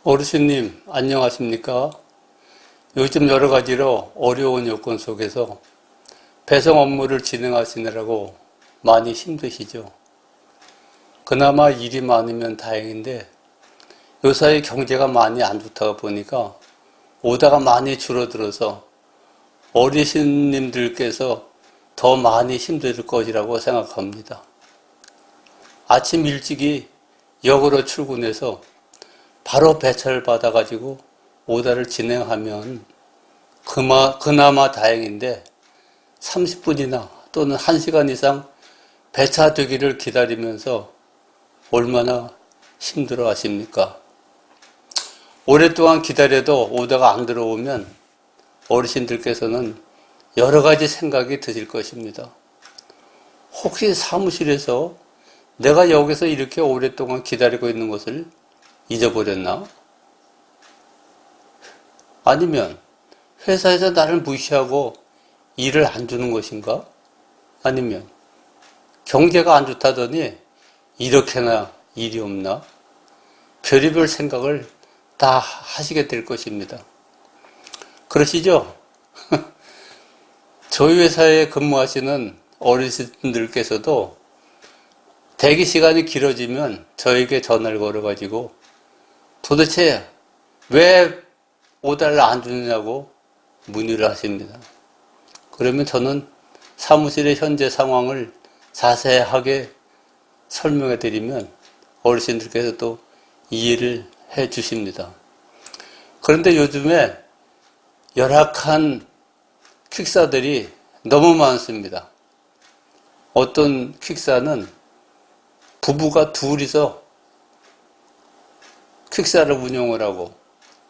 어르신님, 안녕하십니까? 요즘 여러 가지로 어려운 요건 속에서 배송 업무를 진행하시느라고 많이 힘드시죠? 그나마 일이 많으면 다행인데 요사이 경제가 많이 안 좋다 보니까 오다가 많이 줄어들어서 어르신님들께서 더 많이 힘들 것이라고 생각합니다. 아침 일찍이 역으로 출근해서 바로 배차를 받아가지고 오다를 진행하면 그나마 다행인데 30분이나 또는 1시간 이상 배차 되기를 기다리면서 얼마나 힘들어 하십니까? 오랫동안 기다려도 오다가 안 들어오면 어르신들께서는 여러 가지 생각이 드실 것입니다. 혹시 사무실에서 내가 여기서 이렇게 오랫동안 기다리고 있는 것을 잊어버렸나? 아니면 회사에서 나를 무시하고 일을 안 주는 것인가? 아니면 경제가 안 좋다더니 이렇게나 일이 없나? 별의별 생각을 다 하시게 될 것입니다. 그러시죠? 저희 회사에 근무하시는 어르신들께서도 대기 시간이 길어지면 저에게 전화를 걸어가지고 도대체 왜 오다를 안 주느냐고 문의를 하십니다. 그러면 저는 사무실의 현재 상황을 자세하게 설명해 드리면 어르신들께서 또 이해를 해 주십니다. 그런데 요즘에 열악한 퀵사들이 너무 많습니다. 어떤 퀵사는 부부가 둘이서 퀵사를 운영을 하고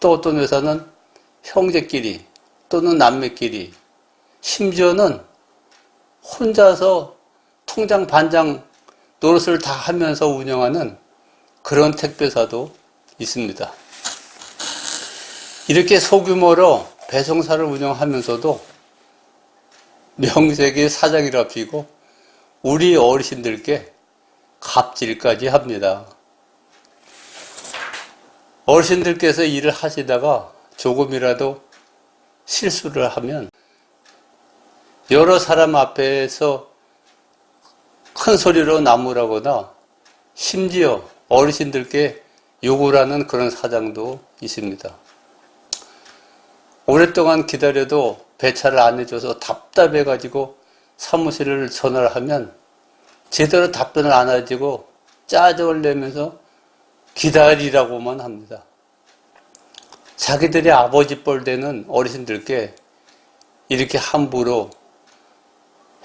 또 어떤 회사는 형제끼리 또는 남매끼리 심지어는 혼자서 통장 반장 노릇을 다 하면서 운영하는 그런 택배사도 있습니다. 이렇게 소규모로 배송사를 운영하면서도 명색이 사장이랍시고 우리 어르신들께 갑질까지 합니다. 어르신들께서 일을 하시다가 조금이라도 실수를 하면 여러 사람 앞에서 큰 소리로 나무라거나 심지어 어르신들께 욕을 하는 그런 사장도 있습니다. 오랫동안 기다려도 배차를 안 해줘서 답답해가지고 사무실을 전화를 하면 제대로 답변을 안 해주고 짜증을 내면서 기다리라고만 합니다. 자기들의 아버지 뻘 되는 어르신들께 이렇게 함부로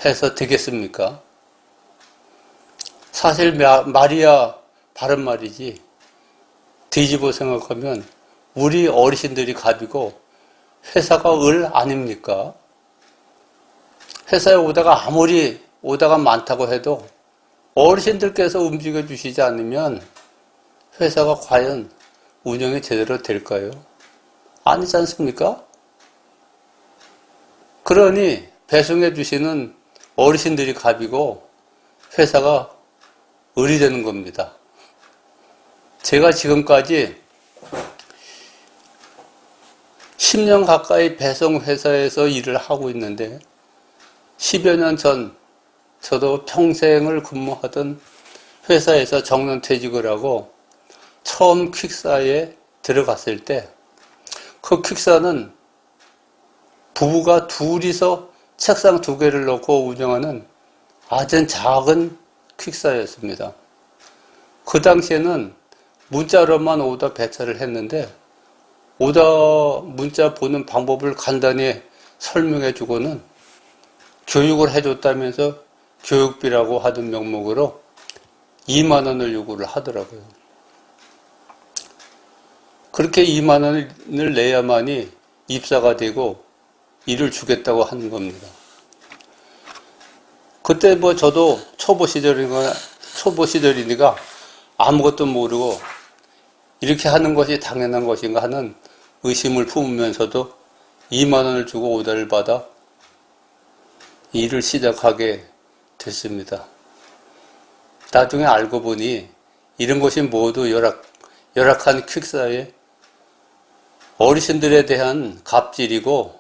해서 되겠습니까? 사실 말이야 바른 말이지 뒤집어 생각하면 우리 어르신들이 갑이고 회사가 을 아닙니까? 회사에 오다가 아무리 오다가 많다고 해도 어르신들께서 움직여 주시지 않으면 회사가 과연 운영이 제대로 될까요? 아니지 않습니까? 그러니 배송해 주시는 어르신들이 갑이고 회사가 을이 되는 겁니다. 제가 지금까지 10년 가까이 배송회사에서 일을 하고 있는데 10여 년 전 저도 평생을 근무하던 회사에서 정년퇴직을 하고 처음 퀵사에 들어갔을 때 그 퀵사는 부부가 둘이서 책상 2개를 놓고 운영하는 아주 작은 퀵사였습니다. 그 당시에는 문자로만 오다 배차를 했는데 오다 문자 보는 방법을 간단히 설명해 주고는 교육을 해줬다면서 교육비라고 하던 명목으로 2만 원을 요구를 하더라고요. 그렇게 2만 원을 내야만이 입사가 되고 일을 주겠다고 하는 겁니다. 그때 저도 초보 시절이니까 아무것도 모르고 이렇게 하는 것이 당연한 것인가 하는 의심을 품으면서도 2만 원을 주고 오다를 받아 일을 시작하게 됐습니다. 나중에 알고 보니 이런 것이 모두 열악한 퀵사의 어르신들에 대한 갑질이고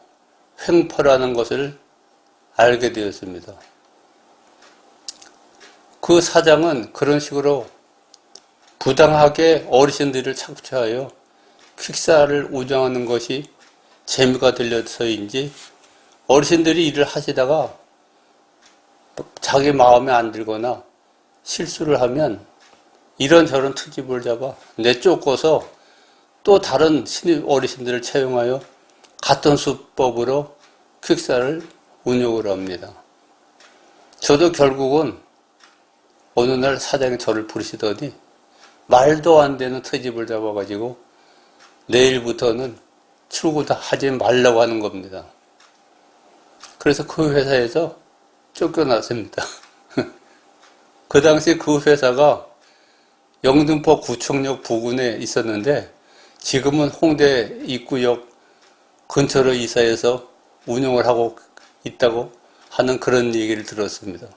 횡포라는 것을 알게 되었습니다. 그 사장은 그런 식으로 부당하게 어르신들을 착취하여 퀵사를 운영하는 것이 재미가 들려서인지 어르신들이 일을 하시다가 자기 마음에 안 들거나 실수를 하면 이런저런 트집을 잡아 내쫓고서 또 다른 신입 어르신들을 채용하여 같은 수법으로 퀵사를 운영을 합니다. 저도 결국은 어느 날 사장이 저를 부르시더니 말도 안 되는 트집을 잡아가지고 내일부터는 출근도 하지 말라고 하는 겁니다. 그래서 그 회사에서 쫓겨났습니다. 그 당시 그 회사가 영등포 구청역 부근에 있었는데 지금은 홍대 입구역 근처로 이사해서 운영을 하고 있다고 하는 그런 얘기를 들었습니다.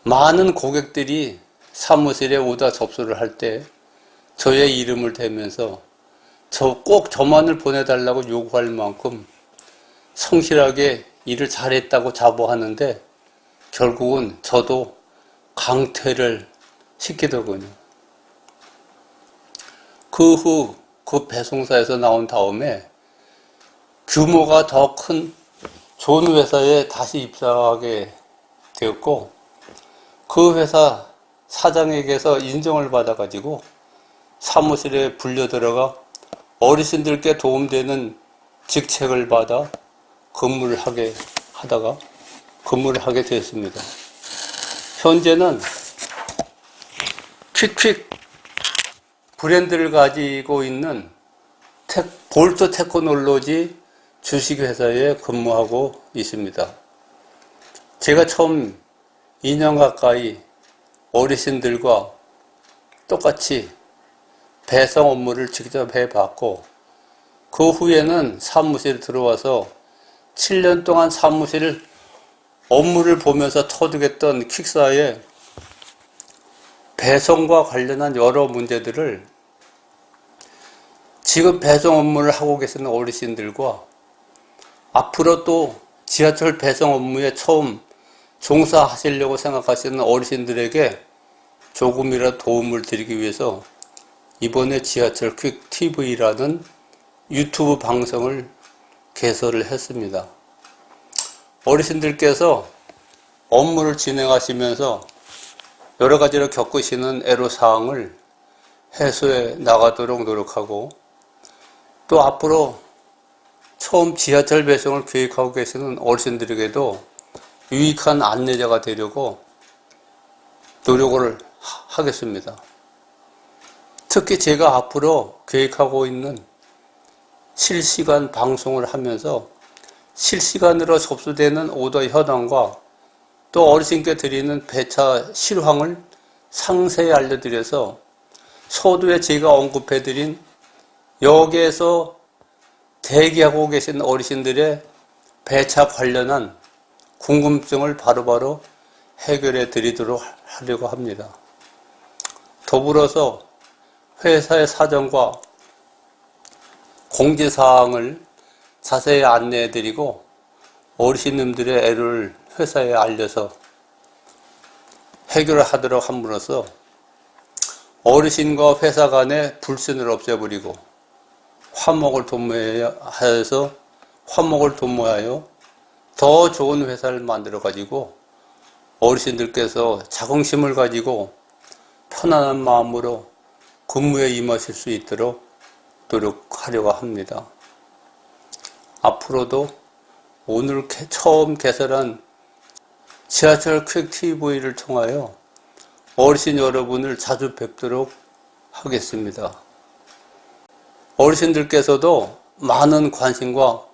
많은 고객들이 사무실에 오다 접수를 할 때 저의 이름을 대면서 꼭 저만을 보내달라고 요구할 만큼 성실하게 일을 잘했다고 자부하는데 결국은 저도 강퇴를 시키더군요. 그 후 그 배송사에서 나온 다음에 규모가 더 큰 좋은 회사에 다시 입사하게 되었고 그 회사 사장에게서 인정을 받아가지고 사무실에 불려 들어가 어르신들께 도움되는 직책을 받아 근무를 하게 됐습니다. 현재는 퀵퀵 브랜드를 가지고 있는 볼트 테크놀로지 주식회사에 근무하고 있습니다. 제가 처음 2년 가까이 어르신들과 똑같이 배송 업무를 직접 해봤고 그 후에는 사무실에 들어와서 7년 동안 사무실 업무를 보면서 터득했던 퀵사의 배송과 관련한 여러 문제들을 지금 배송 업무를 하고 계시는 어르신들과 앞으로 또 지하철 배송 업무에 처음 종사하시려고 생각하시는 어르신들에게 조금이라도 도움을 드리기 위해서 이번에 지하철 퀵 TV라는 유튜브 방송을 개설을 했습니다. 어르신들께서 업무를 진행하시면서 여러 가지로 겪으시는 애로사항을 해소해 나가도록 노력하고 또 앞으로 처음 지하철 배송을 계획하고 계시는 어르신들에게도 유익한 안내자가 되려고 노력을 하겠습니다. 특히 제가 앞으로 계획하고 있는 실시간 방송을 하면서 실시간으로 접수되는 오더 현황과 또 어르신께 드리는 배차 실황을 상세히 알려드려서 서두에 제가 언급해드린 역에서 대기하고 계신 어르신들의 배차 관련한 궁금증을 바로바로 해결해 드리도록 하려고 합니다. 더불어서 회사의 사정과 공지사항을 자세히 안내해 드리고 어르신님들의 애를 회사에 알려서 해결을 하도록 함으로써 어르신과 회사 간의 불신을 없애버리고 화목을 도모하여 더 좋은 회사를 만들어 가지고 어르신들께서 자긍심을 가지고 편안한 마음으로 근무에 임하실 수 있도록 노력하려고 합니다. 앞으로도 오늘 처음 개설한 지하철 퀵 TV를 통하여 어르신 여러분을 자주 뵙도록 하겠습니다. 어르신들께서도 많은 관심과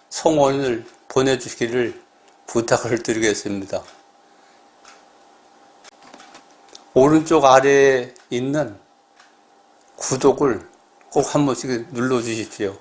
성원을 보내주시기를 부탁을 드리겠습니다. 오른쪽 아래에 있는 구독을 꼭 한 번씩 눌러주십시오.